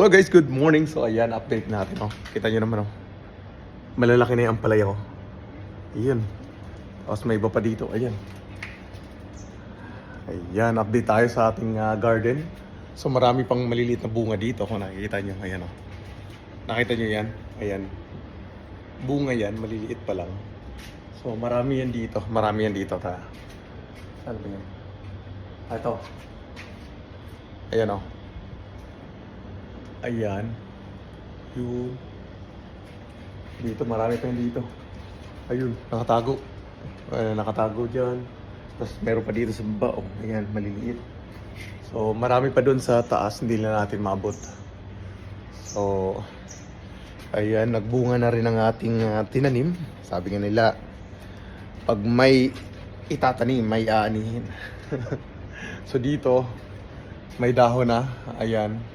Hello guys, good morning. So ayan, update natin. Oh. Kita nyo naman, oh. Malalaki na yung ampalaya ko. Ayan. Tapos may iba pa dito. Ayan. Ayan, update tayo sa ating garden. So marami pang maliliit na bunga dito. Kung nakikita nyo, ayan, oh. Nakita nyo yan? Ayan. Bunga yan, maliliit pa lang. So marami yan dito. Marami yan dito. Saan ba yan? Ito. Ayan, oh. Ayan. Yun. Dito, marami pa yun dito. Ayun, nakatago. Ayan, nakatago dyan. Tapos meron pa dito sa baba. Oh, ayan, maliliit. So, marami pa dun sa taas. Hindi na natin maabot. So, ayan, nagbunga na rin ang ating tinanim. Sabi nga nila, pag may itatanim, may aanihin. So, dito, may dahon na. Ayan.